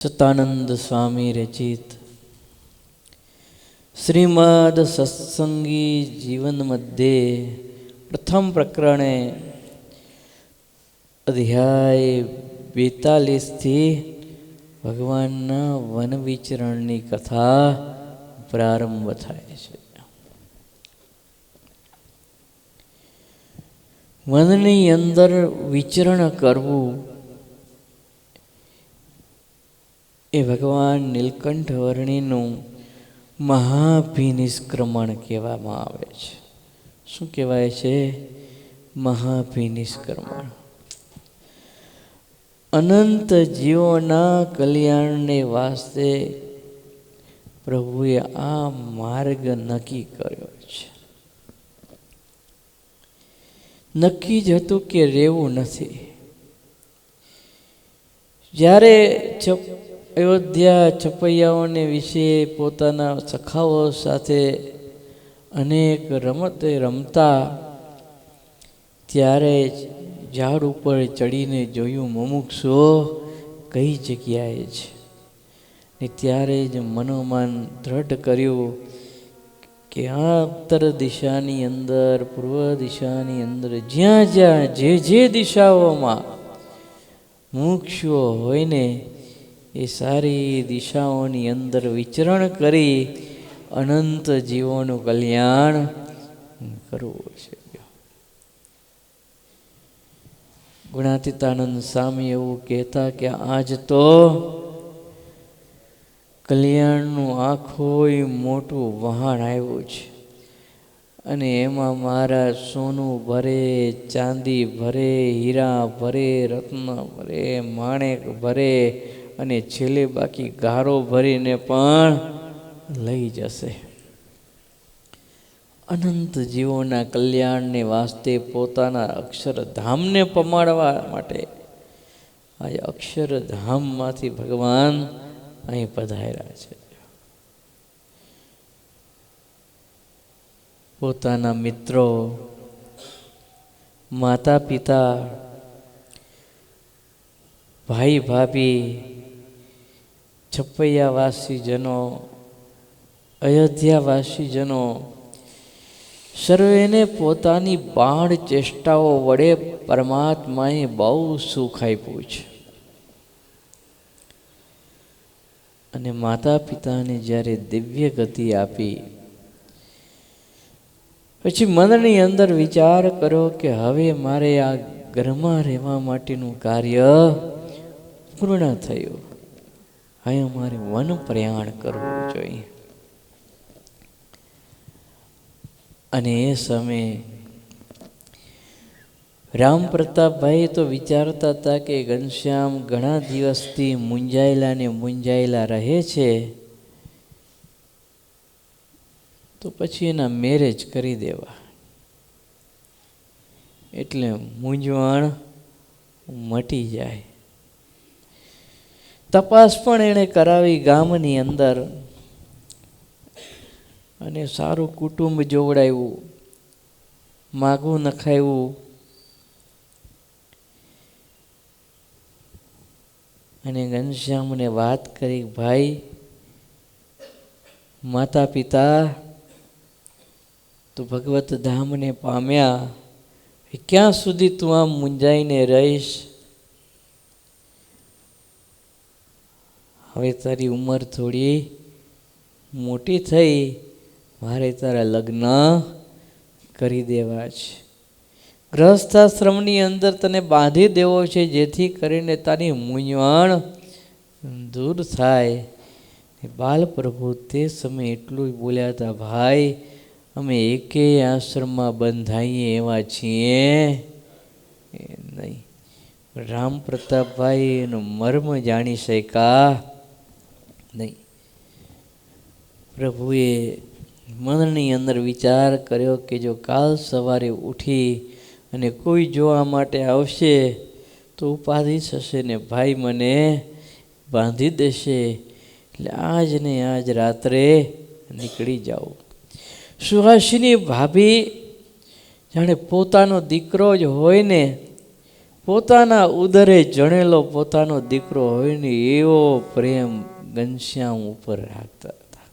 સતાનંદ સ્વામી રચિત શ્રીમદ સત્સંગી જીવન મધ્યે પ્રથમ પ્રકરણે અધ્યાય 42 ભગવાનના વન વિચરણની કથા પ્રારંભ થાય છે. વનની અંદર વિચરણ કરવું એ ભગવાન નીલકંઠ વર્ણીનું મહાભિનિષ્ક્રમણ કહેવામાં આવે છે. શું કહેવાય છે? મહાભિનિષ્ક્રમણ. અનંત જીવોના કલ્યાણને વાસ્તે પ્રભુએ આ માર્ગ નક્કી કર્યો છે. નક્કી જ હતું કે રહેવું નથી. જ્યારે અયોધ્યા છપૈયાઓને વિશે પોતાના સખાઓ સાથે અનેક રમતે રમતા ત્યારે ઝાડ ઉપર ચડીને જોયું મુમુક્ષો કઈ જગ્યાએ છે, ને ત્યારે જ મનોમન દ્રઢ કર્યું કે આ ઉત્તર દિશાની અંદર, પૂર્વ દિશાની અંદર, જ્યાં જ્યાં જે દિશાઓમાં મુમુક્ષુઓ હોય ને એ સારી દિશાઓની અંદર વિચરણ કરી અનંત જીવોનું કલ્યાણ કરવું છે. ગુણાતીતાનંદ સ્વામી એવું કહેતા કે આજ તો કલ્યાણનું આખું મોટું વહાણ આવ્યું છે, અને એમાં મારા સોનું ભરે, ચાંદી ભરે, હીરા ભરે, રત્ન ભરે, માણેક ભરે, અને છેલ્લે બાકી ગારો ભરીને પણ લઈ જશે. અનંત જીવોના કલ્યાણને વાસ્તે પોતાના અક્ષરધામને પમાડવા માટે આ અક્ષરધામમાંથી ભગવાન અહીં પધાર્યા છે. પોતાના મિત્રો, માતા પિતા, ભાઈ ભાભી, છપૈયાવાસીજનો, અયોધ્યાવાસીજનો સર્વેને પોતાની બાળ ચેષ્ટાઓ વડે પરમાત્માએ બહુ સુખ આપ્યું છે. અને માતા પિતાને જ્યારે દિવ્ય ગતિ આપી પછી મનની અંદર વિચાર કરો કે હવે મારે આ ઘરમાં રહેવા માટેનું કાર્ય પૂર્ણ થયું, હવે મારે વન પ્રયાણ કરવું જોઈએ. અને એ સમયે રામ પ્રતાપભાઈ તો વિચારતા હતા કે ઘનશ્યામ ઘણા દિવસથી મૂંઝાયેલા રહે છે, તો પછી એના મેરેજ કરી દેવા, એટલે મૂંઝવણ મટી જાય. તપાસ પણ એણે કરાવી ગામની અંદર, અને સારું કુટુંબ જોવડાવ્યું, માગું નખાવ્યું, અને ઘનશ્યામને વાત કરી, ભાઈ માતા પિતા તું ભગવત ધામને પામ્યા, ક્યાં સુધી તું આમ મૂંઝાઈને રહીશ? હવે તારી ઉંમર થોડી મોટી થઈ, મારે તારા લગ્ન કરી દેવા છે. ગૃહસ્થાશ્રમની અંદર તને બાંધી દેવો છે, જેથી કરીને તારી મૂંઝવણ દૂર થાય. બાલ પ્રભુ તે સમયે એટલું જ બોલ્યા હતા, ભાઈ અમે એકેય આશ્રમમાં બંધાઈએ એવા છીએ નહીં. રામ પ્રતાપભાઈ એનો મર્મ જાણી શક્યા નહીં. પ્રભુએ મનની અંદર વિચાર કર્યો કે જો કાલ સવારે ઉઠી અને કોઈ જોવા માટે આવશે તો ઉપાધિ થશે ને ભાઈ મને બાંધી દેશે, એટલે આજ ને આજ રાત્રે નીકળી જાઓ. સુહાસિની ભાભી જાણે પોતાનો દીકરો જ હોય ને પોતાના ઉદરે જણેલો પોતાનો દીકરો હોય ને એવો પ્રેમ ઘનશ્યામ ઉપર રાખતા હતા.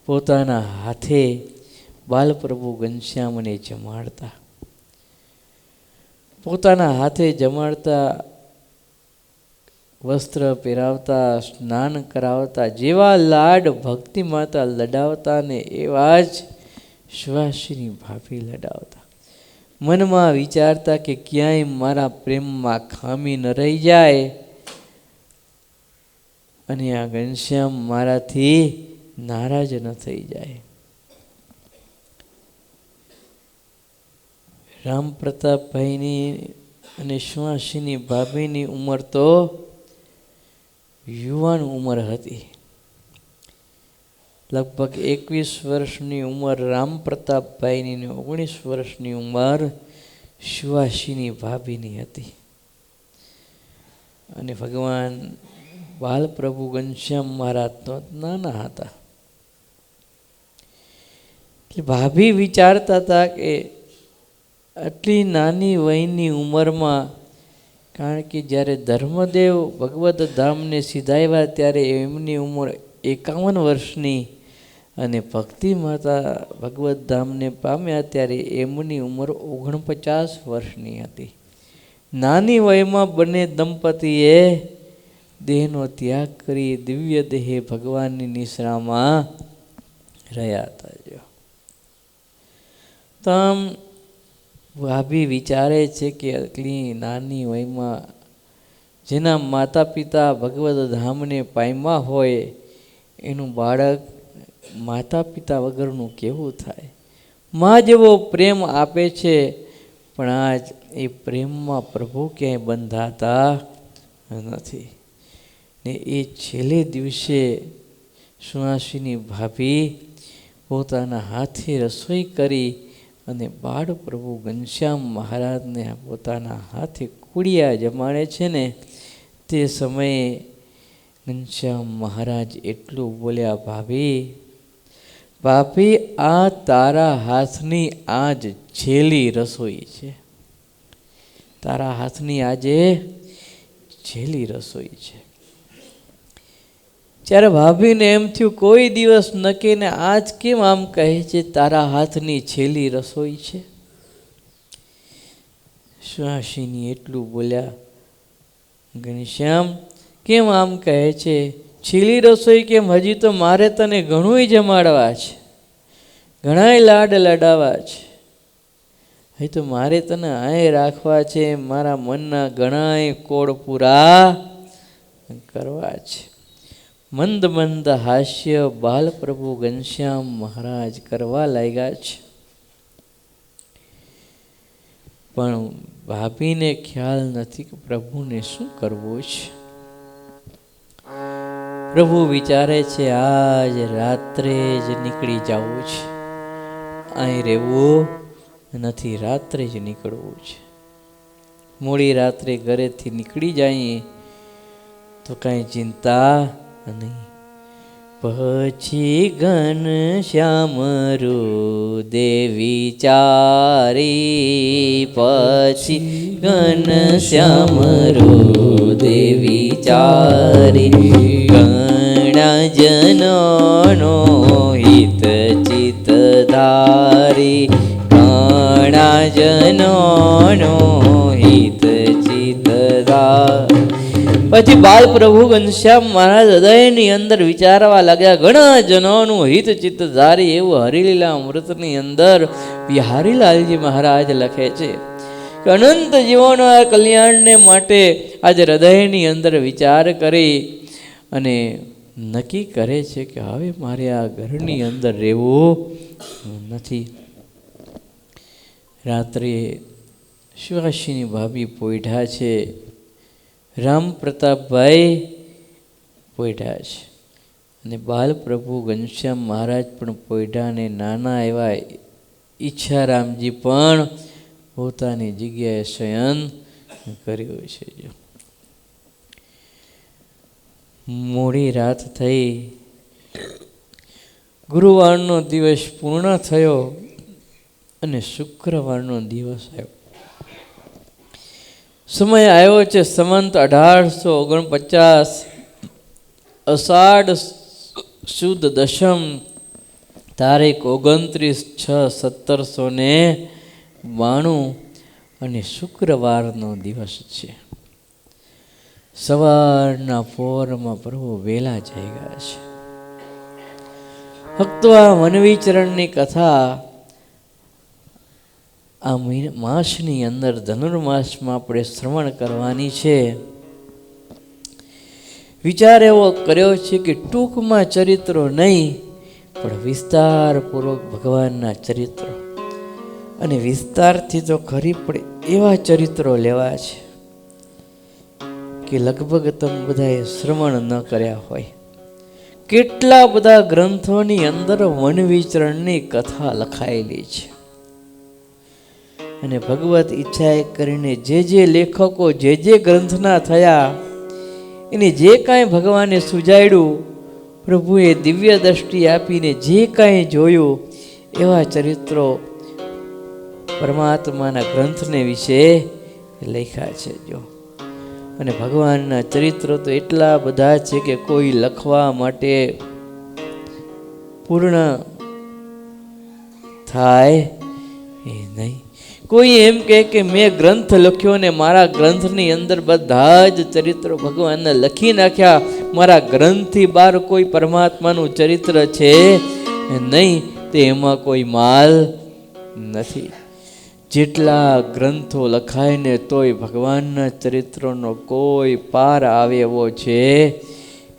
પોતાના હાથે બાલપ્રભુ ઘનશ્યામને જમાડતા, પોતાના હાથે જમાડતા, વસ્ત્ર પહેરાવતા, સ્નાન કરાવતા, જેવા લાડ ભક્તિ માતા લડાવતા ને એવા જ સુવાસિની ભાભી લડાવતા. મનમાં વિચારતા કે ક્યાંય મારા પ્રેમમાં ખામી ન રહી જાય અને આ ઘનશ્યામ મારાથી નારાજ ન થઈ જાય. રામ પ્રતાપભાઈની અને સુવાસિની ભાભીની ઉંમર તો યુવાન ઉંમર હતી. લગભગ 21 વર્ષની ઉંમર રામ પ્રતાપભાઈની ને 19 વર્ષની ઉંમર સુવાસિની ભાભીની હતી. અને ભગવાન બાલપ્રભુ ઘનશ્યામ મહારાજ તો નાના હતા. એટલે ભાભી વિચારતા હતા કે આટલી નાની વયની ઉંમરમાં, કારણ કે જ્યારે ધર્મદેવ ભગવત ધામને સિધાવ્યા ત્યારે એમની ઉંમર 51 વર્ષની અને ભક્તિ માતા ભગવત ધામને પામ્યા ત્યારે એમની ઉંમર 49 વર્ષની હતી. નાની વયમાં બંને દંપતીએ દેહનો ત્યાગ કરી દિવ્ય દેહે ભગવાનની નિશ્રામાં રહ્યા હતા. જો તમ ભાભી વિચારે છે કે આટલી નાની વયમાં જેના માતા પિતા ભગવત ધામને પામ્યા હોય એનું બાળક માતા પિતા વગરનું કેવું થાય. માં જેવો પ્રેમ આપે છે પણ આજ એ પ્રેમમાં પ્રભુ ક્યાંય બંધાતા નથી. ને એ છેલ્લે દિવસે સુવાસિની ભાભી પોતાના હાથે રસોઈ કરી અને બાળ પ્રભુ ઘનશ્યામ મહારાજને પોતાના હાથે કુડિયા જમાડે છે ને તે સમયે ઘનશ્યામ મહારાજ એટલું બોલ્યા, ભાભી આ તારા હાથની આજ છેલ્લી રસોઈ છે. તારા હાથની આજે છેલ્લી રસોઈ છે. ત્યારે ભાભીને એમ થયું કોઈ દિવસ નક્કી ને આજ કેમ આમ કહે છે તારા હાથની છેલ્લી રસોઈ છે. સુહાસિની એટલું બોલ્યા, ઘનશ્યામ કેમ આમ કહે છે છેલ્લી રસોઈ કેમ? હજી તો મારે તને ઘણું જમાડવા છે, ઘણાય લાડ લડાવવા છે. હજી તો મારે તને આય રાખવા છે, મારા મનના ઘણાય કોડ પૂરા કરવા છે. મંદ મંદ હાસ્ય બાલપ્રભુ ઘનશ્યામ મહારાજ કરવા લાગ્યા છે. પણ ભાભીને ખ્યાલ નથી કે પ્રભુને શું કરવું છે. પ્રભુ વિચારે છે આજ રાત્રે જ નીકળી જવું છે, અહીં રહેવું નથી, રાત્રે જ નીકળવું છે. મોડી રાત્રે ઘરેથી નીકળી જાય તો કાંઈ ચિંતા નહીં. પછી ઘનશ્યામ દેવી ચારી, પછી ઘનશ્યામ દેવી ચારી, ઘણા જનોનો હિત ચિત ધારી, ઘણા જનોનો હિત ચિત ધારી. પછી બાલ પ્રભુ ઘનશ્યામ મહારાજ હૃદયની અંદર વિચારવા લાગ્યા, ઘણા જનોનું હિત ચિત્ત ધારી એવું હરિલીલા અમૃતની અંદર બિહારીલાલજી મહારાજ લખે છે કે અનંત જીવોના કલ્યાણને માટે આજે હૃદયની અંદર વિચાર કરી અને નક્કી કરે છે કે હવે મારે આ ઘરની અંદર રહેવું નથી. રાત્રે સુહાસિની ભાભી પોઈઢા છે, રામ પ્રતાપભાઈ પોઈઢા છે અને બાલપ્રભુ ઘનશ્યામ મહારાજ પણ પોઈઢા અને નાના એવા ઈચ્છારામજી પણ પોતાની જગ્યાએ શયન કર્યું છે. મોડી રાત થઈ, ગુરુવારનો દિવસ પૂર્ણ થયો અને શુક્રવારનો દિવસ આવ્યો. સમય આવ્યો છે સંવંત 1849, અષાઢ સુદ દશમ, તારીખ 29/6/1792 અને શુક્રવારનો દિવસ છે. સવારના પોરમાં પ્રભુ વેલા જઈ ગયા છે. ફક્ત આ વનવિચરણની કથા આ માસની અંદર ધનુર્માસમાં આપણે શ્રવણ કરવાની છે. વિચાર એવો કર્યો છે કે ટૂંકમાં ચરિત્રો નહીં, પણ વિસ્તારપૂર્વક ભગવાનના ચરિત્રો, અને વિસ્તારથી તો ખરી પડે એવા ચરિત્રો લેવા છે કે લગભગ તમે બધાએ શ્રવણ ન કર્યા હોય. કેટલા બધા ગ્રંથોની અંદર વનવિચરણની કથા લખાયેલી છે, અને ભગવત ઈચ્છાએ કરીને જે લેખકો જે ગ્રંથના થયા એને જે કાંઈ ભગવાને સુજાડ્યું, પ્રભુએ દિવ્ય દ્રષ્ટિ આપીને જે કાંઈ જોયું એવા ચરિત્રો પરમાત્માના ગ્રંથને વિશે લખ્યા છે. જો અને ભગવાનના ચરિત્રો તો એટલા બધા છે કે કોઈ લખવા માટે પૂર્ણ થાય એ નહીં. કોઈ એમ કે મેં ગ્રંથ લખ્યો ને મારા ગ્રંથની અંદર બધા જ ચરિત્રો ભગવાનને લખી નાખ્યા, મારા ગ્રંથથી બહાર કોઈ પરમાત્માનું ચરિત્ર છે નહીં, તો એમાં કોઈ માલ નથી. જેટલા ગ્રંથો લખાય ને તોય ભગવાનના ચરિત્રનો કોઈ પાર આવે એવો છે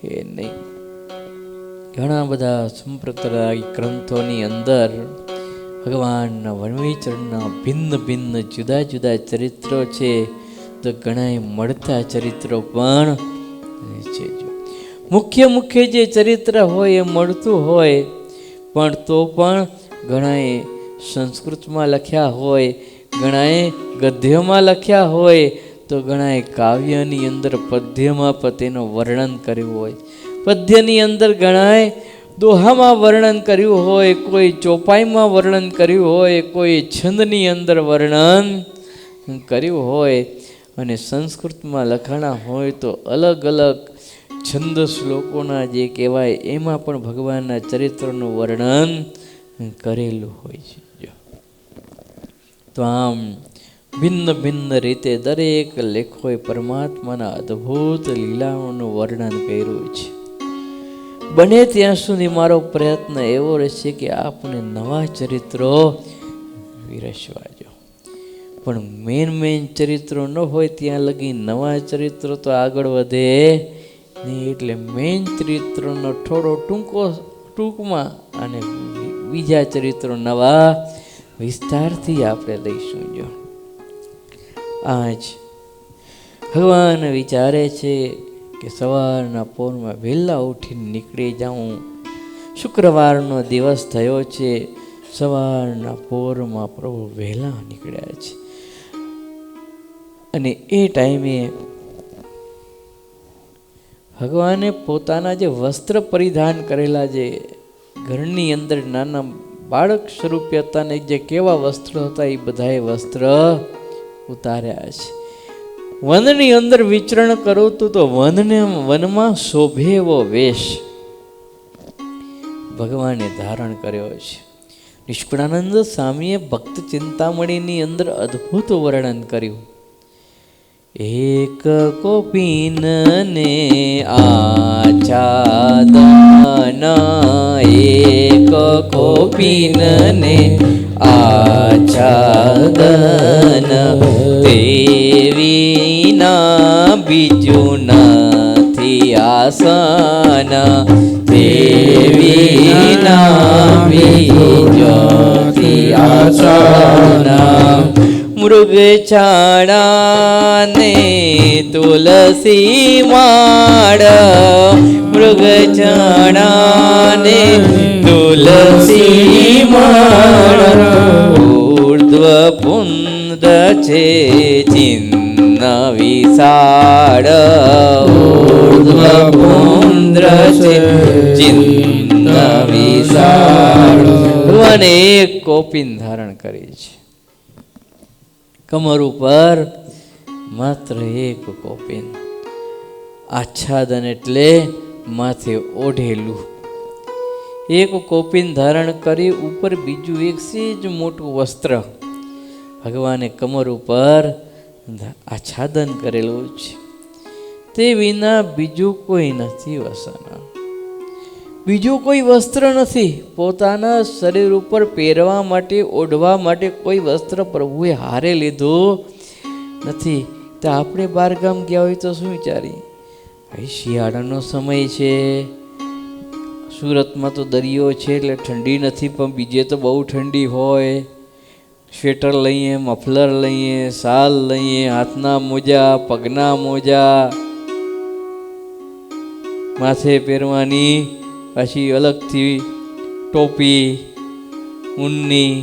એ નહીં. ઘણા બધા સંપ્રદાય ગ્રંથોની અંદર ભગવાનના વનવિચરણના ભિન્ન જુદા જુદા ચરિત્રો છે, તો ઘણા મળતા ચરિત્રો પણ છે. મુખ્ય જે ચરિત્ર હોય એ મળતું હોય, પણ તો પણ ઘણાએ સંસ્કૃતમાં લખ્યા હોય, ઘણાએ ગદ્યમાં લખ્યા હોય, તો ઘણાએ કાવ્યની અંદર પદ્યમાં પણ તેનું વર્ણન કર્યું હોય. પદ્યની અંદર ઘણાએ દોહામાં વર્ણન કર્યું હોય, કોઈ ચોપાઈમાં વર્ણન કર્યું હોય, કોઈ છંદની અંદર વર્ણન કર્યું હોય, અને સંસ્કૃતમાં લખાણા હોય તો અલગ અલગ છંદ શ્લોકોના જે કહેવાય એમાં પણ ભગવાનના ચરિત્રનું વર્ણન કરેલું હોય છે. તો આમ ભિન્ન રીતે દરેક લેખોએ પરમાત્માના અદ્ભુત લીલાઓનું વર્ણન કર્યું છે. બને ત્યાં સુધી મારો પ્રયત્ન એવો રહેશે કે આપણે નવા ચરિત્રો વિરસવા જો, પણ મેન ચરિત્રો ન હોય ત્યાં લગી નવા ચરિત્રો તો આગળ વધે નહીં. એટલે મેન ચરિત્રનો થોડો ટૂંકમાં અને બીજા ચરિત્રો નવા વિસ્તારથી આપણે લઈશું. જો આજ ભગવાન વિચારે છે કે સવારના પોરમાં વહેલા ઉઠીને નીકળી જાઉં. શુક્રવારનો દિવસ થયો છે, સવારના પોરમાં પ્રભુ વહેલા નીકળ્યા છે, અને એ ટાઈમે ભગવાને પોતાના જે વસ્ત્ર પરિધાન કરેલા, જે ઘરની અંદર નાના બાળક સ્વરૂપે હતા ને જે કેવા વસ્ત્ર હતા એ બધાએ વસ્ત્ર ઉતાર્યા છે. વનની અંદર વિચરણ કરું તો વનમાં શોભે એવો વેશ ભગવાને ધારણ કર્યો છે. નિષ્કુળાનંદ સ્વામીએ ભક્ત ચિંતામણીની અંદર અદ્ભુત વર્ણન કર્યું. એક કોપીન ને આચ્છાદન, એક કોપીન ને આચ્છાદન, તે વિના બીજું નથી આસન, તે વિના બીજું નથી આસન. મૃગ છાડાને તુલસી માળ, મૃગ છાડાને તુલસી માળ, ઉર્ધ્વ પુંદ છે ચિન્ન વિશાળ, ઉર્ધ્વ પુંદ છે ચિન્ન વિશાળ. ભગવાને એક કોપીન ધારણ કરી છે, કમર ઉપર માત્ર એક કોપિન. આચ્છાદન એટલે માથે ઓઢેલું. એક કોપિન ધારણ કરી ઉપર બીજું એક સેજ મોટું વસ્ત્ર ભગવાને કમર ઉપર આચ્છાદન કરેલું છે. તે વિના બીજું કોઈ નથી વસના, બીજું કોઈ વસ્ત્ર નથી. પોતાના શરીર ઉપર પહેરવા માટે, ઓઢવા માટે કોઈ વસ્ત્ર પ્રભુએ હારે લીધું નથી. તો આપણે બહાર ગામ ગયા હોય તો શું વિચારીએ? ભાઈ શિયાળાનો સમય છે, સુરતમાં તો દરિયો છે એટલે ઠંડી નથી, પણ બીજે તો બહુ ઠંડી હોય. સ્વેટર લઈએ, મફલર લઈએ, શાલ લઈએ, હાથના મોજા, પગના મોજા, માથે પહેરવાની પાછી અલગથી ટોપી ઊનની,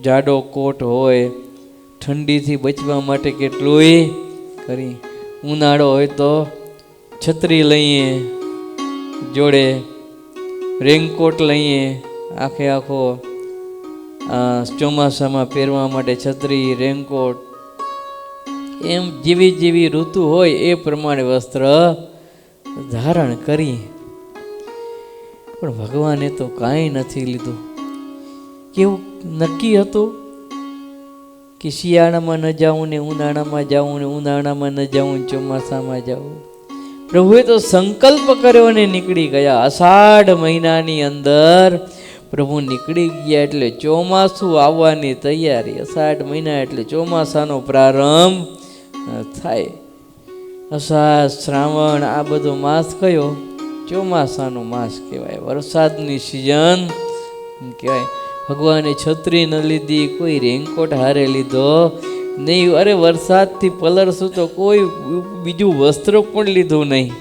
જાડો કોટ હોય. ઠંડીથી બચવા માટે કેટલુંય કરી. ઉનાળો હોય તો છત્રી લઈએ, જોડે રેનકોટ લઈએ, આખે આખો ચોમાસામાં પહેરવા માટે છત્રી, રેનકોટ. એમ જેવી જેવી ઋતુ હોય એ પ્રમાણે વસ્ત્ર ધારણ કરી. પણ ભગવાને તો કાંઈ નથી લીધું. કેવું નક્કી હતું કે શિયાળામાં ન જાઉં ને ઉનાળામાં જાઉં, ને ઉનાળામાં ન જાઉં ચોમાસામાં જાઉં. પ્રભુએ તો સંકલ્પ કર્યો ને નીકળી ગયા. અષાઢ મહિનાની અંદર પ્રભુ નીકળી ગયા એટલે ચોમાસું આવવાની તૈયારી. અષાઢ મહિના એટલે ચોમાસાનો પ્રારંભ થાય. અષાઢ, શ્રાવણ આ બધો માસ કયો? ચોમાસાનો માસ કહેવાય, વરસાદની સિઝન કહેવાય. ભગવાને છત્રી ન લીધી, કોઈ રેનકોટ હારે લીધો નહીં. અરે વરસાદથી પલરશું તો કોઈ બીજું વસ્ત્ર પણ લીધું નહીં.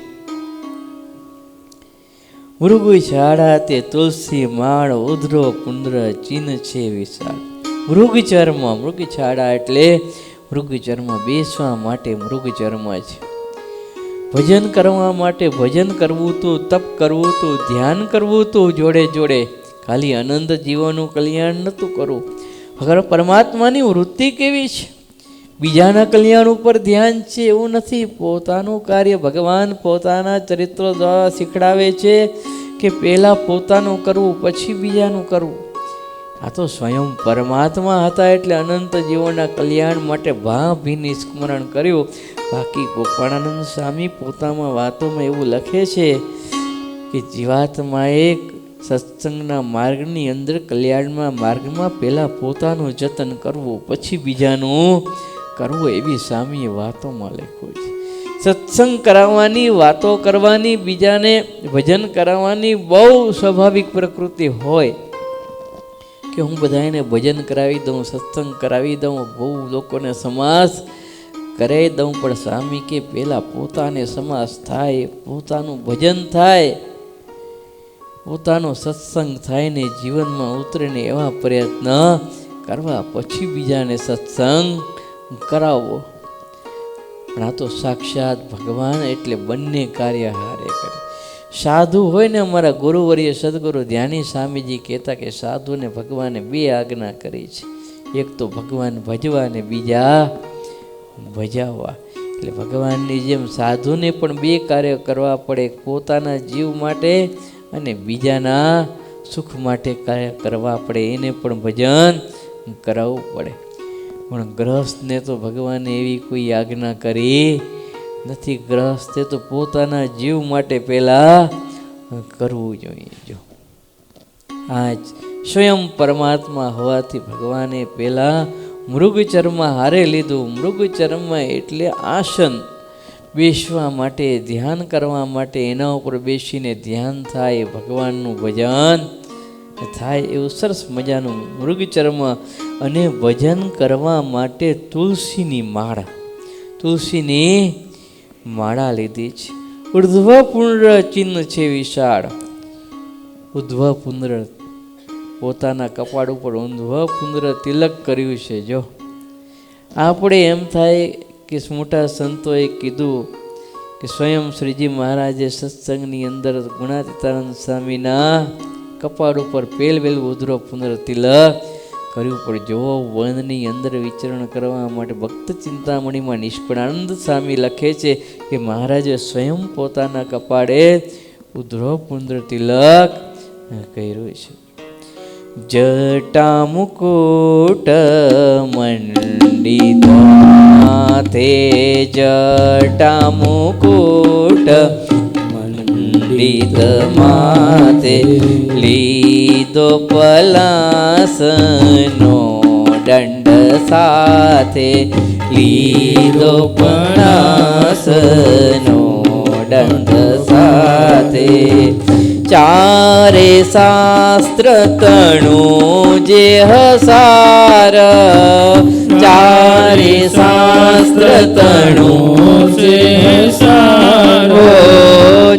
મૃગછાડા તે તુલસી માળ, ઉધરો પુંદ્ર ચિહ્ન છે વિશાળ. મૃગચર્મ, મૃગછાડા એટલે મૃગચર્મ, બેસવા માટે મૃગચર્મ છે. ભજન કરવા માટે ભજન કરવું તું, તપ કરવું તું, ધ્યાન કરવું તું, જોડે જોડે. ખાલી અનંત જીવોનું કલ્યાણ નહોતું કરવું. અગર પરમાત્માની વૃત્તિ કેવી છે? બીજાના કલ્યાણ ઉપર ધ્યાન છે એવું નથી. પોતાનું કાર્ય ભગવાન પોતાના ચરિત્રો દ્વારા શીખડાવે છે કે પહેલાં પોતાનું કરવું, પછી બીજાનું કરવું. આ તો સ્વયં પરમાત્મા હતા એટલે અનંત જીવોના કલ્યાણ માટે ભાભીની સ્મરણ કર્યું. બાકી ગોપાળાનંદ સ્વામી પોતામાં વાતોમાં એવું લખે છે કે જીવાત્માએ સત્સંગના માર્ગની અંદર, કલ્યાણના માર્ગમાં પહેલાં પોતાનું જતન કરવું, પછી બીજાનું કરવું. એવી સ્વામીએ વાતોમાં લખ્યું છે. સત્સંગ કરાવવાની, વાતો કરવાની, બીજાને ભજન કરાવવાની બહુ સ્વાભાવિક પ્રકૃતિ હોય કે હું બધાને ભજન કરાવી દઉં, સત્સંગ કરાવી દઉં, બહુ લોકોને સમાસ કરાવી દઉં. પણ સ્વામી કે પહેલાં પોતાને સમાસ થાય, પોતાનું ભજન થાય, પોતાનો સત્સંગ થાય ને જીવનમાં ઉતરે ને એવા પ્રયત્ન કરવા, પછી બીજાને સત્સંગ કરાવવો. પણ આ તો સાક્ષાત ભગવાન એટલે બંને કાર્ય હારે કરે. સાધુ હોય ને, અમારા ગુરુવર્ય સદગુરુ ધ્યાની સ્વામીજી કહેતા કે સાધુને ભગવાને બે આજ્ઞા કરી છે. એક તો ભગવાન ભજવા ને બીજા ભજાવવા. એટલે ભગવાનની જેમ સાધુને પણ બે કાર્ય કરવા પડે. પોતાના જીવ માટે અને બીજાના સુખ માટે કાર્ય કરવા પડે. એને પણ ભજન કરાવવું પડે. પણ ગ્રહસ્થને તો ભગવાને એવી કોઈ આજ્ઞા કરી નથી. ગ્રહસ્થે તો પોતાના જીવ માટે પહેલાં કરવું જોઈએ. જો આજ સ્વયં પરમાત્મા હોવાથી ભગવાને પહેલાં મૃગચર્મ હારે લીધું. મૃગચર્મ એટલે આસન, બેસવા માટે, ધ્યાન કરવા માટે. એના ઉપર બેસીને ધ્યાન થાય, ભગવાનનું ભજન થાય. એવું સરસ મજાનું મૃગચર્મ. અને ભજન કરવા માટે તુલસીની માળા, તુલસીની માળા લીધી છે. ઉર્ધ્વ પુંડ્ર ચિહ્ન છે વિશાળ. ઉર્ધ્વ પુંડ્ર, પોતાના કપાળ ઉપર ઉર્ધ્વ પુંડ્ર તિલક કર્યું છે. જો આપણે એમ થાય કે મોટા સંતોએ કીધું કે સ્વયં શ્રીજી મહારાજે સત્સંગની અંદર ગુણાતીતાનંદ સ્વામીના કપાળ ઉપર પહેલ ઉર્ધ્વ પુંડ્ર તિલક કર્યું. પણ જો વનની અંદર વિચરણ કરવા માટે ભક્ત ચિંતામણીમાં નિષ્કળાનંદ સ્વામી લખે છે કે મહારાજે સ્વયં પોતાના કપાળે ઉદ્ધવ પુંદ્ર તિલક કર્યું છે. જટા મુકુટ મંડિત માથે, જટા મુકુટ મંડિત માથે, લીધો પલાસનો દંડ સાથે, લીધો પલાસનો દંડ સાથે, ચારે શાસ્ત્ર તણું જે હસાર, ચારે શાસ્ત્ર તણું જે હસાર,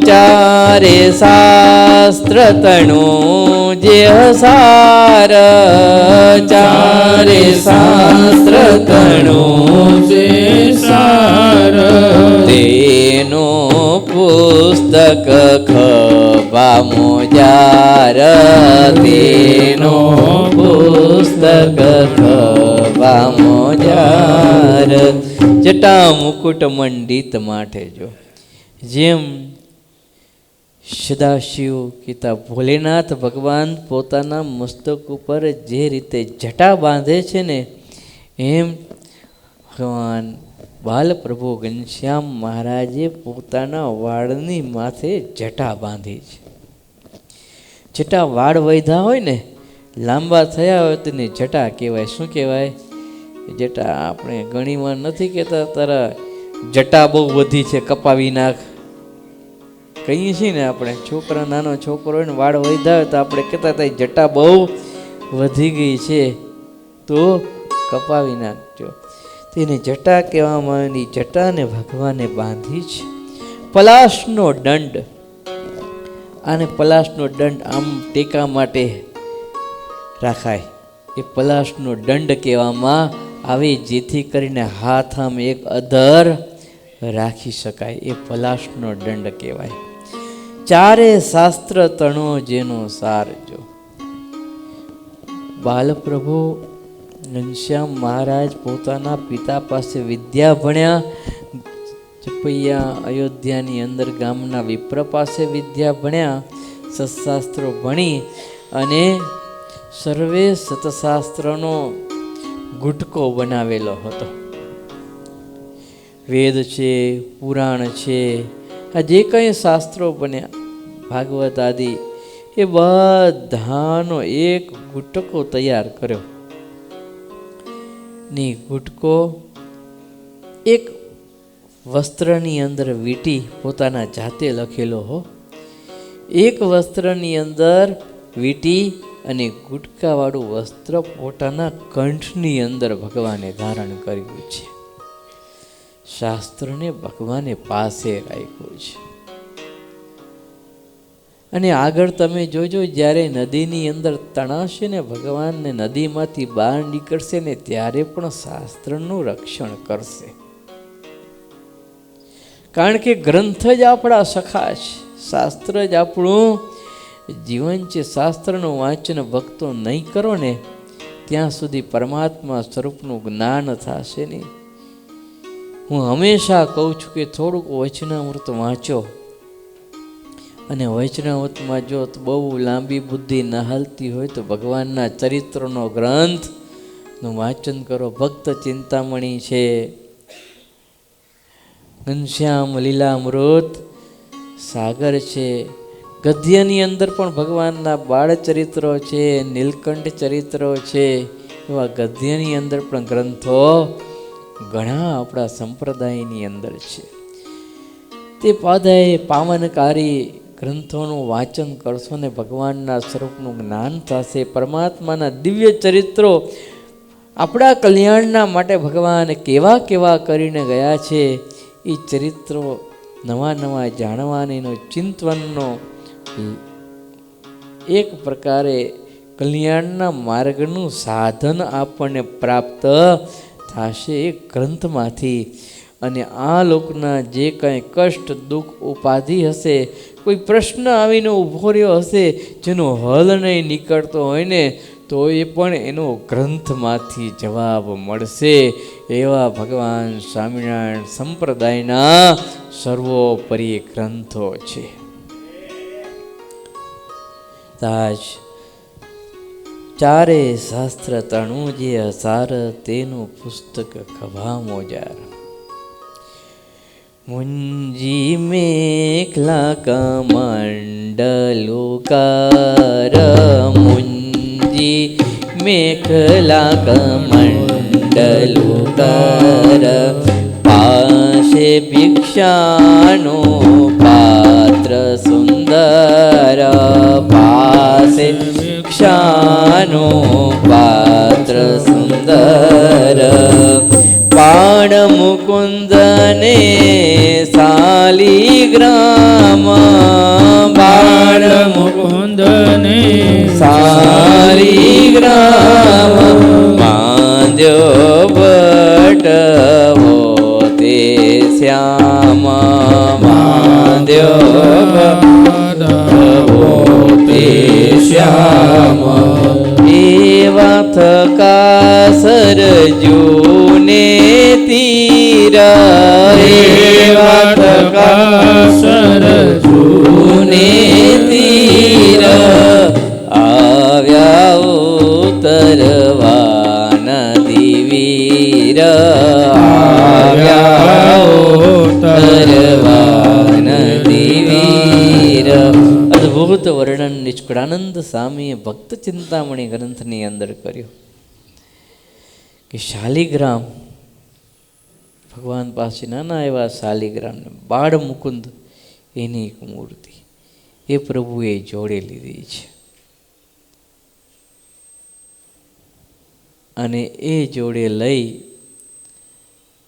ચારે શાસ્ત્ર તણું જે હસાર, ચારે શાસ્ત્ર તણું જે સાર, તેનો પુસ્તક ખભા મોજાર, તેનો પુસ્તક ખભા મોજાર. જટા મુકુટ મંડિત માટે, જો જેમ સદાશિવ પિતા ભોલેનાથ ભગવાન પોતાના મસ્તક ઉપર જે રીતે જટા બાંધે છે ને, એમ ભગવાન બાલપ્રભુ ઘનશ્યામ મહારાજે પોતાના વાળની માથે જટા બાંધી છે. જટા વાળ વધ્યા હોય ને, લાંબા થયા હોય તેને જટા કહેવાય. શું કહેવાય? જટા આપણે ઘણીવાર નથી કહેતા તારા જટા બહુ વધી છે, કપાવી નાખ. કહીએ છીએ ને આપણે, છોકરા નાનો છોકરો હોય ને વાળ વધ્યા હોય તો આપણે કહેતા હતા જટા બહુ વધી ગઈ છે તો કપાવી નાખજો. તેને જટા કહેવામાં આવેલી જટાને ભગવાને બાંધી છે. પલાશનો દંડ, આને પલાશનો દંડ આમ ટેકા માટે રાખાય, એ પલાશનો દંડ કહેવામાં આવે, જેથી કરીને હાથ આમ એક અધર રાખી શકાય, એ પલાશનો દંડ કહેવાય. ચારે શાસ્ત્ર તણો જેનો સાર, જો બાલપ્રભુ ઘનશ્યામ મહારાજ પોતાના પિતા પાસે વિદ્યા ભણ્યા. ચપૈયા અયોધ્યાની અંદર ગામના વિપ્ર પાસે વિદ્યા ભણ્યા, સત્શાસ્ત્રો ભણી અને સર્વે સતશાસ્ત્રનો ગુટકો બનાવેલો હતો. વેદ છે, પુરાણ છે, આ જે કંઈ શાસ્ત્રો બન્યા, ભાગવત આદિ, એ બધાનો એક ગુટકો તૈયાર કર્યો. ની ગુટકો એક વસ્ત્રની અંદર વીંટી પોતાના જાતે લખેલો હો, એક વસ્ત્રની અંદર વીંટી અને ગુટકાવાળું વસ્ત્ર પોતાના કંઠની અંદર ભગવાને ધારણ કર્યું છે. શાસ્ત્રને ભગવાને પાસે રાખ્યું છે. અને આગળ તમે જોજો, જ્યારે નદીની અંદર તણાશે ને ભગવાનને નદીમાંથી બહાર નીકળશે ને ત્યારે પણ શાસ્ત્રનું રક્ષણ કરશે. કારણ કે ગ્રંથ જ આપણા સખા છે, શાસ્ત્ર જ આપણું જીવન છે. શાસ્ત્રનું વાંચન ભક્તો નહીં કરો ને ત્યાં સુધી પરમાત્મા સ્વરૂપનું જ્ઞાન થશે નહીં. હું હંમેશા કહું છું કે થોડુંક વચનામૃત વાંચો, અને વૈષ્ણવતમાં જો બહુ લાંબી બુદ્ધિ ન હાલતી હોય તો ભગવાનના ચરિત્રનો ગ્રંથનું વાંચન કરો. ભક્ત ચિંતામણી છે, ઘનશ્યામ લીલામૃત સાગર છે, ગદ્યની અંદર પણ ભગવાનના બાળ ચરિત્રો છે, નીલકંઠ ચરિત્રો છે, એવા ગદ્યની અંદર પણ ગ્રંથો ઘણા આપણા સંપ્રદાયની અંદર છે. તે પાવનકારી ગ્રંથોનું વાંચન કરશો ને ભગવાનના સ્વરૂપનું જ્ઞાન થશે. પરમાત્માના દિવ્ય ચરિત્રો આપણા કલ્યાણના માટે ભગવાન કેવા કેવા કરીને ગયા છે, એ ચરિત્રો નવા નવા જાણવાનીનો ચિંતનનો એક પ્રકારે કલ્યાણના માર્ગનું સાધન આપણને પ્રાપ્ત થશે એ ગ્રંથમાંથી. અને આ લોકના જે કંઈ કષ્ટ, દુઃખ, ઉપાધિ હશે, કોઈ પ્રશ્ન આવીને ઊભો રહ્યો હશે જેનો હલ નહીં નીકળતો હોય ને, તો એ પણ એનો ગ્રંથમાંથી જવાબ મળશે. એવા ભગવાન સ્વામિનારાયણ સંપ્રદાયના સર્વોપરી ગ્રંથો છે. તાજ ચારે શાસ્ત્ર તણું જે અસાર તેનું પુસ્તક ખભા મોજાર. મુંજી મેખલા કમંડલુકાર મુંજી મેખલા કમંડલુકાર પાસે ભિક્ષાનો પાત્ર સુંદર પાસે ભિક્ષાનો પાત્ર સુંદર બાણ મુકુંદને શાલિગ્રામ બાણ મુકુંદને શાલિગ્રામ માંદ્યો બટવો તે શ્યામ માંદ્યો બટવો તે શ્યામ એવા થકા સરજુને તીર એવા થકા સરજુને તીર આવ્યા ઉતરવાના દિવીર આવ્યા ઉતરવાના દિવીર. અદ્ભુત વર્ણન નિષ્કળાનંદ સ્વામીએ ભક્ત ચિંતામણી ગ્રંથની અંદર કર્યું કે શાલિગ્રામ ભગવાન પાસે નાના એવા શાલિગ્રામ બાળ મુકુંદ એની એક મૂર્તિ એ પ્રભુએ જોડે લીધી છે. અને એ જોડે લઈ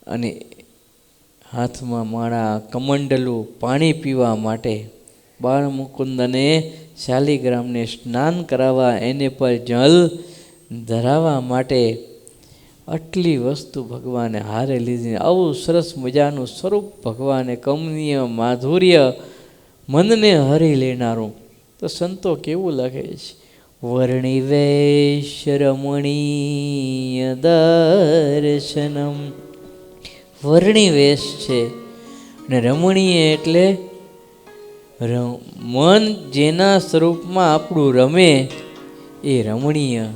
અને હાથમાં માળા કમંડલું પાણી પીવા માટે બાળ મુકુંદને શાલિગ્રામને સ્નાન કરાવવા એને પર જલ ધરાવવા માટે આટલી વસ્તુ ભગવાને હારે લીધી. આવું સરસ મજાનું સ્વરૂપ ભગવાને કમનીય માધુર્ય મનને હરી લેનારું. તો સંતો કેવું લખે છે વર્ણિ વેશ રમણીય દર્શનમ. વર્ણિ વેશ છે અને રમણીય એટલે મન જેના સ્વરૂપમાં આપણું રમે એ રમણીય.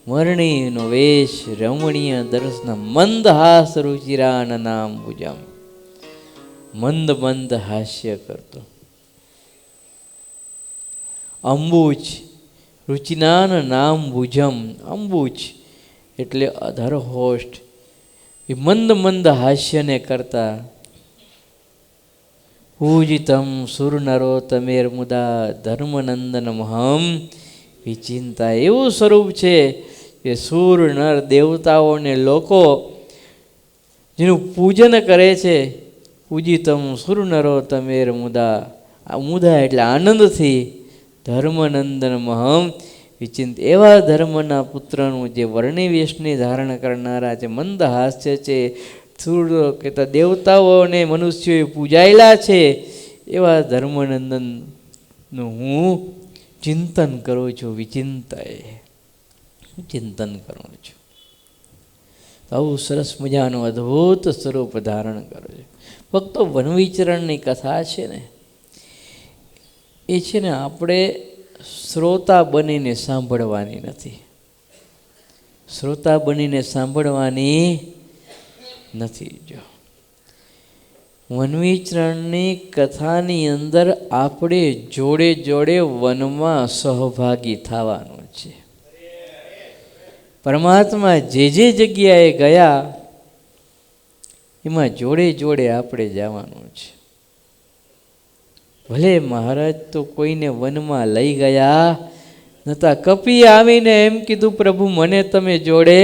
વર્ણિયનો વેશ રમણીય દર્શન મંદ હાસ રુચિરાન નામ ભુજમ. મંદ મંદ હાસ્ય કરતો. અંબુજ રુચિનાન નામ ભુજમ. અંબુજ એટલે અધર હોસ્ટ એ મંદ મંદ હાસ્યને કરતા. પૂજિતમ સુરનરો તમેર મુદા ધર્મનંદન મહમ વિચિંતા. એવું સ્વરૂપ છે કે સુર નર દેવતાઓને લોકો જેનું પૂજન કરે છે. પૂજિતમ સુરનરો તમેર મુદા. આ મુદા એટલે આનંદથી ધર્મનંદન મહમ વિચિંત. એવા ધર્મના પુત્રનું જે વર્ણિવેશને ધારણ કરનારા છે મંદ હાસ્ય છે સુર કહેતા દેવતાઓને મનુષ્યોએ પૂજાયેલા છે એવા ધર્મનંદનનું હું ચિંતન કરું છું. વિચિંતાય ચિંતન કરું છું. આવું સરસ મજાનું અદ્ભુત સ્વરૂપ ધારણ કરું છું. ભક્તો વનવિચરણની કથા છે ને એ છે ને આપણે શ્રોતા બનીને સાંભળવાની નથી. શ્રોતા બનીને સાંભળવાની નથી. જો વનવિચરણની કથાની અંદર આપણે જોડે જોડે વનમાં સહભાગી થવાનું છે. પરમાત્મા જે જે જગ્યાએ ગયા એમાં જોડે જોડે આપણે જવાનું છે. ભલે મહારાજ તો કોઈને વનમાં લઈ ગયા નતા. કપી આવીને એમ કીધું પ્રભુ મને તમે જોડે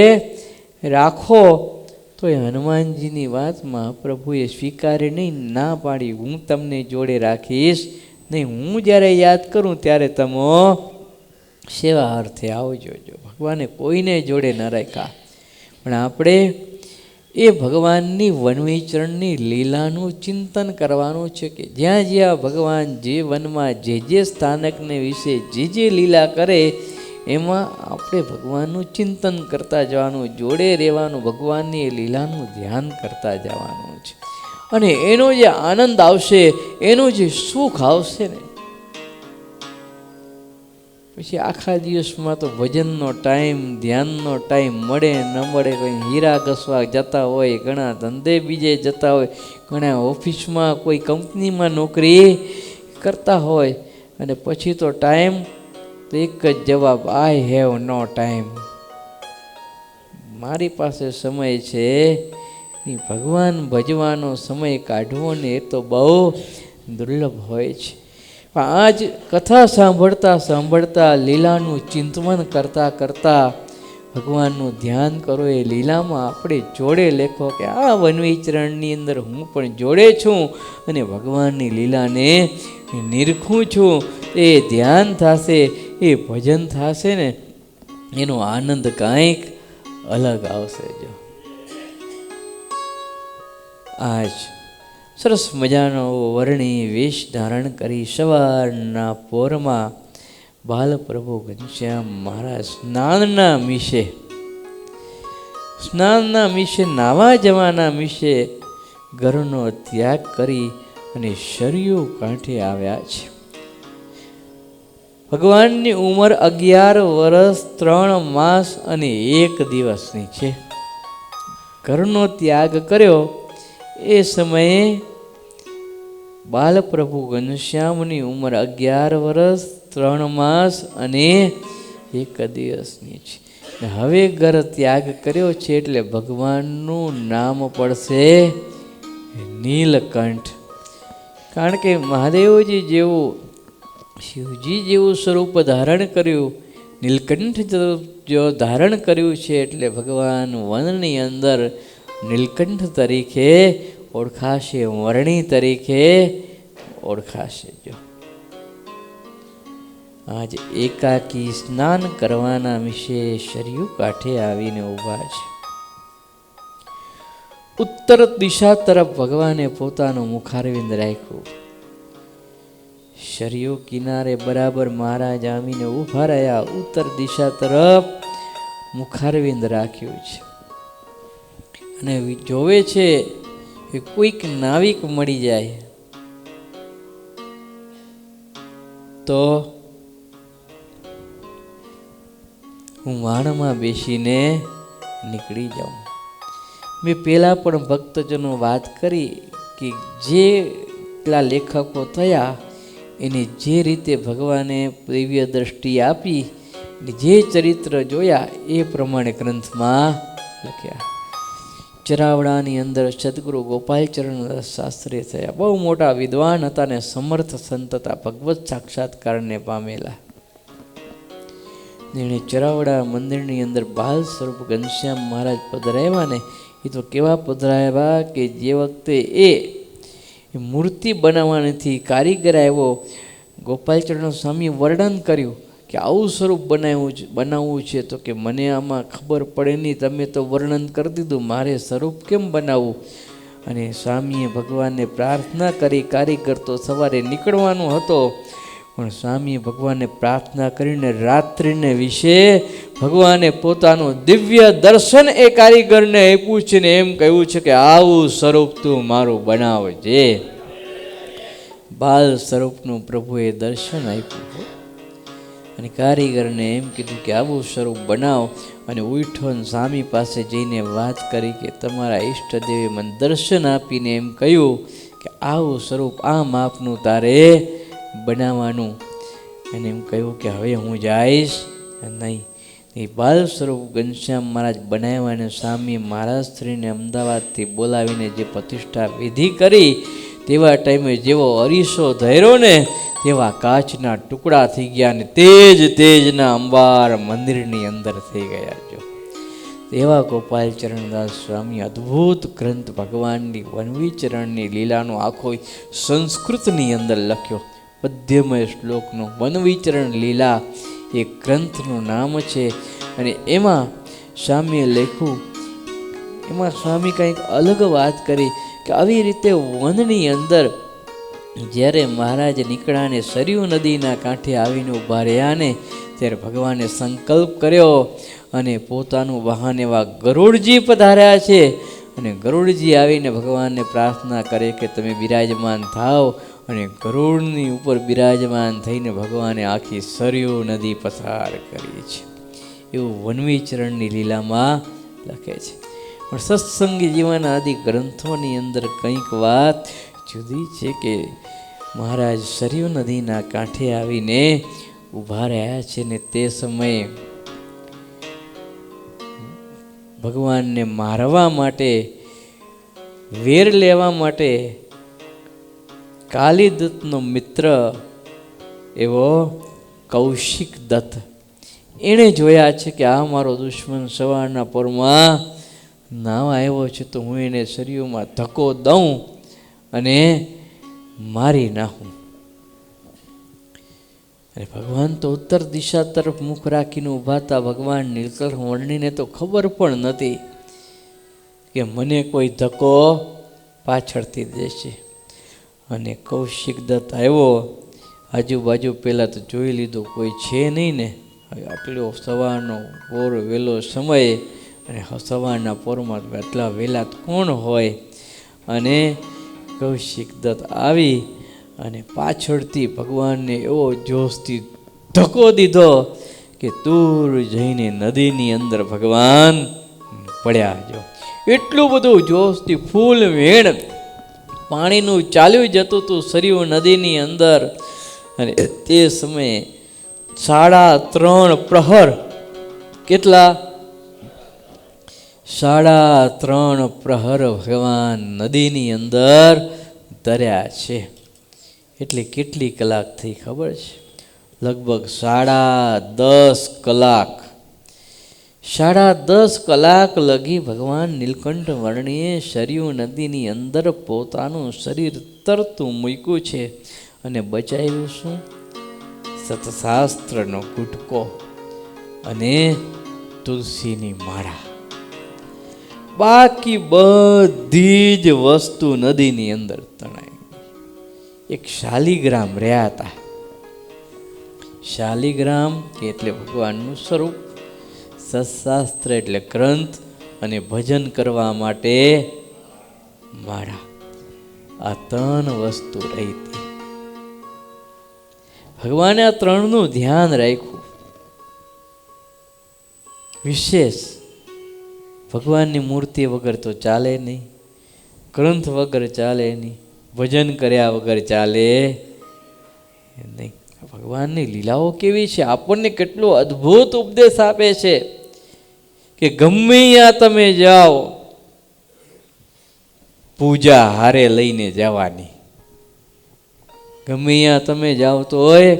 રાખો. તો એ હનુમાનજીની વાતમાં પ્રભુએ સ્વીકારે નહીં, ના પાડી. હું તમને જોડે રાખીશ નહીં. હું જ્યારે યાદ કરું ત્યારે તમે સેવા અર્થે આવજો. ભગવાને કોઈને જોડે ન રાખ્યા. પણ આપણે એ ભગવાનની વનવિચરણની લીલાનું ચિંતન કરવાનું છે કે જ્યાં જ્યાં ભગવાન જે વનમાં જે સ્થાનકને વિશે જે લીલા કરે એમાં આપણે ભગવાનનું ચિંતન કરતા જવાનું, જોડે રહેવાનું, ભગવાનની લીલાનું ધ્યાન કરતા જવાનું છે. અને એનો જે આનંદ આવશે, એનું જે સુખ આવશે ને, પછી આખા દિવસમાં તો ભજનનો ટાઈમ, ધ્યાનનો ટાઈમ મળે ન મળે. કોઈ હીરા ઘસવા જતા હોય, ઘણા ધંધે બીજે જતા હોય, ઘણા ઓફિસમાં કોઈ કંપનીમાં નોકરી કરતા હોય, અને પછી તો ટાઈમ તો એક જ જવાબ, આઈ હેવ નો ટાઈમ. મારી પાસે સમય છે, ભગવાન ભજવાનો સમય કાઢવો ને એ તો બહુ દુર્લભ હોય છે. પણ આજ કથા સાંભળતા સાંભળતા, લીલાનું ચિંતન કરતા કરતા ભગવાનનું ધ્યાન કરો. એ લીલામાં આપણે જોડે લેખો કે આ વનવિચરણની અંદર હું પણ જોડે છું અને ભગવાનની લીલાને નિરખું છું. એ ધ્યાન થશે, એ ભજન થશે ને, એનો આનંદ કાંઈક અલગ આવશે. જો આજ સરસ મજાનો વર્ણી વેશ ધારણ કરી સવારના પોરમાં બાલપ્રભુ ઘનશ્યામ મહારાજ સ્નાનના મિશે નાવા જવાના મિશે ઘરનો ત્યાગ કરી અને શરયુ કાંઠે આવ્યા છે. ભગવાનની ઉંમર 11 વર્ષ 3 માસ અને 1 દિવસની છે. ઘરનો ત્યાગ કર્યો એ સમયે બાલપ્રભુ ઘનશ્યામની ઉંમર 11 વર્ષ 3 માસ અને 1 દિવસની છે. હવે ઘર ત્યાગ કર્યો છે એટલે ભગવાનનું નામ પડશે નીલકંઠ. કારણ કે મહાદેવજી જેવું, શિવજી જેવું સ્વરૂપ ધારણ કર્યું, નીલકંઠ જો ધારણ કર્યું છે એટલે ભગવાન વનની અંદર નીલકંઠ તરીકે ઓળખાશે, વર્ણી તરીકે ઓળખાશે. જો આજ એકાકી સ્નાન કરવાના વિશે શરયુ કાંઠે આવીને ઊભા છે. ઉત્તર દિશા તરફ ભગવાને પોતાનું મુખારવિંદ રાખ્યું. શરયુ કિનારે બરાબર મહારાજ આવીને ઊભા રહ્યા, ઉત્તર દિશા તરફ મુખારવિંદ રાખ્યું છે. અને જોવે છે કે કોઈક નાવિક મળી જાય તો હું વાણમાં બેસીને નીકળી જાઉં. મેં પહેલાં પણ ભક્તજનો વાત કરી કે જેટલા લેખકો થયા એને જે રીતે ભગવાને દિવ્ય દ્રષ્ટિ આપી, જે ચરિત્ર જોયા એ પ્રમાણે ગ્રંથમાં લખ્યા. ચરાવડાની અંદર સદગુરુ ગોપાલચરણ શાસ્ત્રી થયા, બહુ મોટા વિદ્વાન હતા ને સમર્થ સંત હતા, ભગવત સાક્ષાત્કારને પામેલા. એણે ચરાવડા મંદિરની અંદર બાલ સ્વરૂપ ઘનશ્યામ મહારાજ પધરાવ્યા ને, એ તો કેવા પધરાવ્યા કે જે વખતે એ મૂર્તિ બનાવવાથી કારીગર આવ્યો, ગોપાલચરણ સ્વામી વર્ણન કર્યું કે આવું સ્વરૂપ બનાવવું છે. તો કે મને આમાં ખબર પડે નહીં, તમે તો વર્ણન કરી દીધું, મારે સ્વરૂપ કેમ બનાવવું? અને સ્વામીએ ભગવાનને પ્રાર્થના કરી. કારીગર તો સવારે નીકળવાનો હતો, પણ સ્વામીએ ભગવાનને પ્રાર્થના કરીને રાત્રિને વિશે ભગવાને પોતાનું દિવ્ય દર્શન એ કારીગરને આપ્યું છે ને એમ કહ્યું છે કે આવું સ્વરૂપ તું મારું બનાવજે. બાલ સ્વરૂપનું પ્રભુએ દર્શન આપ્યું અને કારીગરને એમ કીધું કે આવું સ્વરૂપ બનાવ. અને ઉઠો સ્વામી પાસે જઈને વાત કરી કે તમારા ઈષ્ટદેવે મને દર્શન આપીને એમ કહ્યું કે આવું સ્વરૂપ આ માપનું તારે બનાવવાનું. એને એમ કહ્યું કે હવે હું જઈશ નહીં. એ બાલ સ્વરૂપ ઘનશ્યામ મહારાજ બનાવ્યા અને સ્વામી મહારાજ શ્રીને અમદાવાદથી બોલાવીને જે પ્રતિષ્ઠા વિધિ કરી, તેવા ટાઈમે જેવો અરીસો ધર્યો ને તેવા કાચના ટુકડા થઈ ગયા અને તેજના અંબાર મંદિરની અંદર થઈ ગયા. જો તેવા ગોપાલચરણદાસ સ્વામી અદ્ભુત ગ્રંથ ભગવાનની વનવિચરણની લીલાનો આખો સંસ્કૃતની અંદર લખ્યો. પદ્યમય શ્લોકનો વનવિચરણ લીલા એ ગ્રંથનું નામ છે. અને એમાં સ્વામીએ લખ્યું, એમાં સ્વામી કંઈક અલગ વાત કરી કે આવી રીતે વનની અંદર જ્યારે મહારાજ નીકળ્યા ને સરયુ નદીના કાંઠે આવીને ઊભા રહ્યા ને ત્યારે ભગવાને સંકલ્પ કર્યો અને પોતાનું વાહન એવા ગરુડજી પધાર્યા છે. અને ગરુડજી આવીને ભગવાનને પ્રાર્થના કરે કે તમે બિરાજમાન થાવ. અને ગરુડની ઉપર બિરાજમાન થઈને ભગવાને આખી સરયુ નદી પસાર કરી છે. એવું વનવીચરણની લીલામાં લખે છે. પણ સત્સંગી જીવન આદિ ગ્રંથોની અંદર કંઈક વાત જુદી છે કે મહારાજ સરયુ નદીના કાંઠે આવીને ઊભા રહ્યા છે ને તે સમયે ભગવાનને મારવા માટે, વેર લેવા માટે કાલિદત્તનો મિત્ર એવો કૌશિક દત્ત એણે જોયા છે કે આ મારો દુશ્મન સવારના પરમાં નાવા આવ્યો છે તો હું એને સરયુમાં ધક્કો દઉં અને મારી નાખું. અને ભગવાન તો ઉત્તર દિશા તરફ મુખ રાખીને ઊભા હતા. ભગવાન નીલકંઠ વર્ણીને તો ખબર પણ નથી કે મને કોઈ ધક્કો પાછળથી દેશે. અને કૌશિક દત્ત આવ્યો, આજુબાજુ પહેલાં તો જોઈ લીધું કોઈ છે નહીં ને. આટલો સવારનો પોર વહેલો સમય અને સવારના પોરમાં આટલા વહેલા કોણ હોય. અને કૌશિક દત્ત આવી અને પાછળથી ભગવાનને એવો જોશથી ધક્કો દીધો કે દૂર જઈને નદીની અંદર ભગવાન પડ્યા. જો એટલું બધું જોશથી ફૂલ વેણ પાણીનું ચાલ્યું જતું હતું સરયુ નદીની અંદર. અને તે સમયે 3:30 પ્રહર, કેટલા 3:30 પ્રહર ભગવાન નદીની અંદર તર્યા છે. એટલે કેટલી કલાક થઈ ખબર છે? લગભગ 10:30 કલાક. 10:30 કલાક લગી ભગવાન નીલકંઠ વર્ણીએ સરયુ નદીની અંદર પોતાનું શરીર તરતું મૂક્યું છે. અને બચાવ્યું શું? સતશાસ્ત્રનો ગુટકો અને તુલસીની માળા. બાકી બધી જ વસ્તુ નદીની અંદર તણાઈ. એક શાલિગ્રામ રહ્યા હતા. શાલિગ્રામ કે એટલે ભગવાનનું સ્વરૂપ, સત્શાસ્ત્ર એટલે ગ્રંથ, અને ભજન કરવા માટે માળા. આ 3 વસ્તુ રહી હતી. ભગવાને આ 3નું ધ્યાન રાખ્યું. વિશેષ ભગવાનની મૂર્તિ વગર તો ચાલે નહીં, ગ્રંથ વગર ચાલે નહીં, ભજન કર્યા વગર ચાલે નહીં. ભગવાનની લીલાઓ કેવી છે! આપણને કેટલો અદ્ભુત ઉપદેશ આપે છે કે ગમે ત્યાં તમે જાઓ પૂજા હારે લઈને જવાની. ગમે ત્યાં તમે જાઓ તો હોય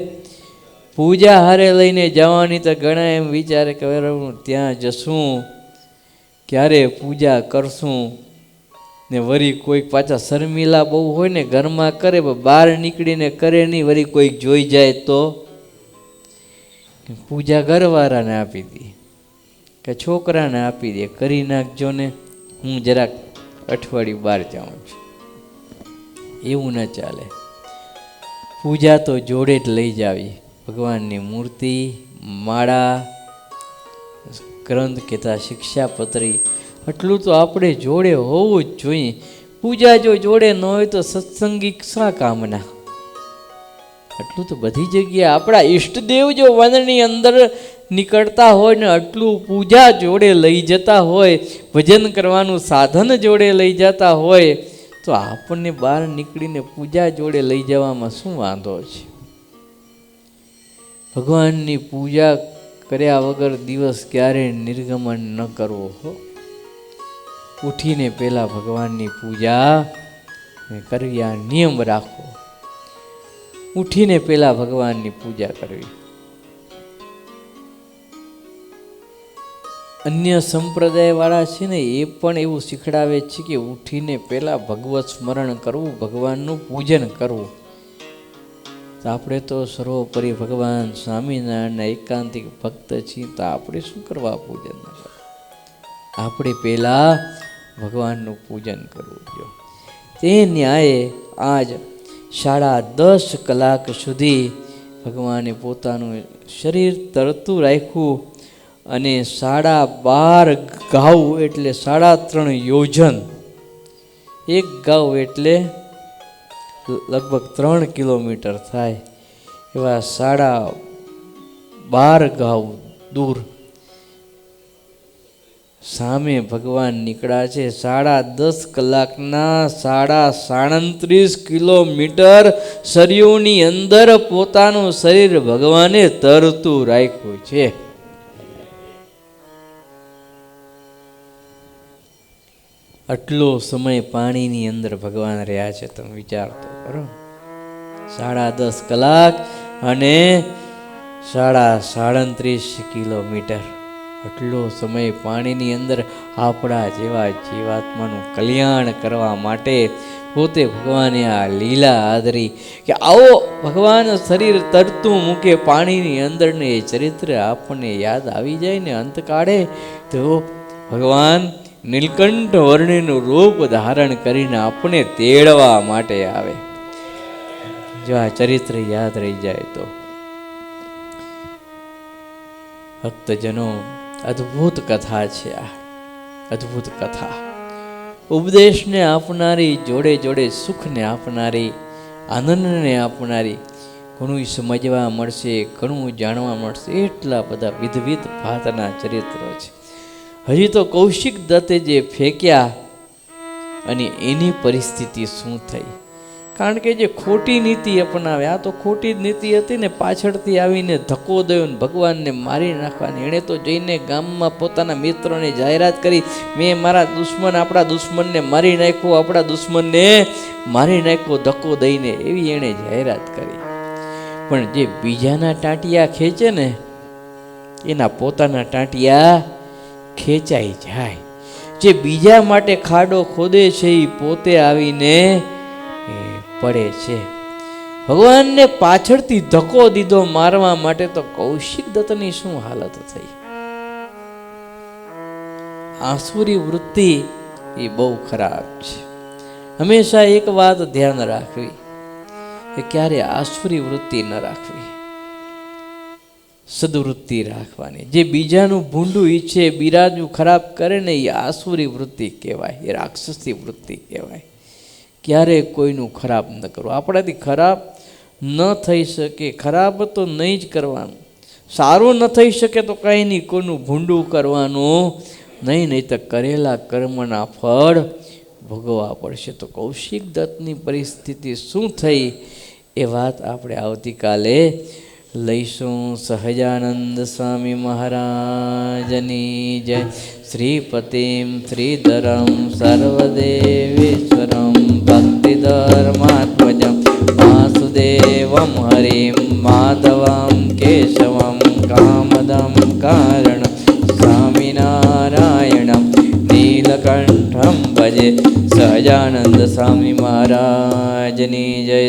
પૂજા હારે લઈને જવાની. તો ઘણા એમ વિચારે કે ત્યાં જશું, ક્યારે પૂજા કરશું, ને વળી કોઈક પાછા શર્મિલા બહુ હોય ને ઘરમાં કરે, બહાર નીકળીને કરે નહીં, વળી કોઈક જોઈ જાય તો પૂજા ઘરવાળાને આપી દે કે છોકરાને આપી દે, કરી નાખજો ને, હું જરાક અઠવાડિયું બહાર જાઉં છું. એવું ન ચાલે. પૂજા તો જોડે જ લઈ જાવી. ભગવાનની મૂર્તિ, માળા, ગ્રંથ કહેતા શિક્ષાપત્રી, આટલું તો આપણે જોડે હોવું જ જોઈએ. પૂજા જો જોડે ન હોય તો સત્સંગી શા કામના? આટલું તો બધી જગ્યાએ આપણા ઈષ્ટદેવ જો વનની અંદર નીકળતા હોય ને આટલું પૂજા જોડે લઈ જતા હોય, ભજન કરવાનું સાધન જોડે લઈ જતા હોય, તો આપણને બહાર નીકળીને પૂજા જોડે લઈ જવામાં શું વાંધો છે? ભગવાનની પૂજા કર્યા વગર દિવસ ક્યારેય નિર્ગમન ન કરવો હો. ઉઠીને પહેલાં ભગવાનની પૂજા કરવી, આ નિયમ રાખવો. ઉઠીને પહેલાં ભગવાનની પૂજા કરવી. અન્ય સંપ્રદાયવાળા છે ને એ પણ એવું શીખડાવે છે કે ઉઠીને પહેલાં ભગવત સ્મરણ કરવું, ભગવાનનું પૂજન કરવું. તો આપણે તો સર્વોપરી ભગવાન સ્વામિનારાયણના એકાંતિક ભક્ત છીએ, તો આપણે શું કરવા પૂજન ન કરવું? આપણે પહેલાં ભગવાનનું પૂજન કરવું. જો તે ન્યાયે આજ 10.5 કલાક સુધી ભગવાને પોતાનું શરીર તરતું રાખ્યું અને 12.5 ગાઉ એટલે 3.5 યોજન, એક ગાઉ એટલે લગભગ 3 કિલોમીટર થાય એવા 12.5 ગાઉ દૂર સામે ભગવાન નીકળ્યા છે. 10.5 કલાકના 37 કિલોમીટર સરયુની અંદર પોતાનું શરીર ભગવાને તરતું રાખ્યું છે. આટલો સમય પાણીની અંદર ભગવાન રહ્યા છે, તમે વિચાર તો કરો. 10.5 કલાક અને 37 કિલોમીટર, આટલો સમય પાણીની અંદર આપણા જેવા જીવાત્માનું કલ્યાણ કરવા માટે પોતે ભગવાને આ લીલા આદરી કે આવો ભગવાન શરીર તરતું મૂકે પાણીની અંદર ને એ ચરિત્ર આપણને યાદ આવી જાય ને અંત કાઢે તો ભગવાન નીલકંઠ વર્ણિનું રૂપ ધારણ કરીને આપણે તેડવા માટે આવે. જો આ ચરિત્ર યાદ રહી જાય તો ભક્તજનો, અદ્ભુત કથા છે આ, અદ્ભુત કથા. ઉપદેશને આપનારી, જોડે જોડે સુખને આપનારી, આનંદને આપનારી. ઘણું સમજવા મળશે, ઘણું જાણવા મળશે. એટલા બધા વિધવિધ ભાતના ચરિત્રો છે. હજી તો કૌશિક દત્તે જે ફેંક્યા અને એની પરિસ્થિતિ શું થઈ, કારણ કે જે ખોટી નીતિ અપનાવે, આ તો ખોટી જ નીતિ હતી ને, પાછળથી આવીને ધક્કો દયો ને ભગવાનને મારી નાખવાની. એણે તો જઈને ગામમાં પોતાના મિત્રોને જાહેરાત કરી, મેં મારા દુશ્મન, આપણા દુશ્મનને મારી નાખ્યો, આપણા દુશ્મનને મારી નાખ્યો ધક્કો દઈને, એવી એણે જાહેરાત કરી. પણ જે બીજાના ટાંટિયા ખેંચે ને એના પોતાના ટાંટિયા ખેંચાઈ જાય. જે બીજા માટે ખાડો ખોદે છે એ પોતે આવીને પડે છે. ભગવાનને પાછળથી ધક્કો દીધો મારવા માટે, તો કૌશિક દત્તની શું હાલત થઈ. આસુરી વૃત્તિ એ બહુ ખરાબ છે. હંમેશા એક વાત ધ્યાન રાખવી કે ક્યારે આસુરી વૃત્તિ ન રાખવી, સદવૃત્તિ રાખવાની. જે બીજાનું ભૂંડું ઈચ્છે, બિરાજું ખરાબ કરે ને એ આસુરી વૃત્તિ કહેવાય, એ રાક્ષસી વૃત્તિ કહેવાય. ક્યારે કોઈનું ખરાબ ન કરવું. આપણાથી ખરાબ ન થઈ શકે, ખરાબ તો નહીં જ કરવાનું. સારું ન થઈ શકે તો કાંઈ નહીં, કોઈનું ભૂંડું કરવાનું નહીં, નહીં તો કરેલા કર્મના ફળ ભોગવવા પડશે. તો કૌશિક દત્તની પરિસ્થિતિ શું થઈ એ વાત આપણે આવતીકાલે લઈશું. સહજાનંદ સ્વામી મહારાજની જય. શ્રીપતિમ શ્રીધરમ સર્વદેવેશ્વરમ ભક્તિધર્માત્મજમ વાસુદેવમ હરિમ માધવમ કેશવમ કામદમ કારણમ સ્વામિનારાયણમ નીલકંઠમ ભજે. સહજાનંદ સ્વામી મહારાજની જય.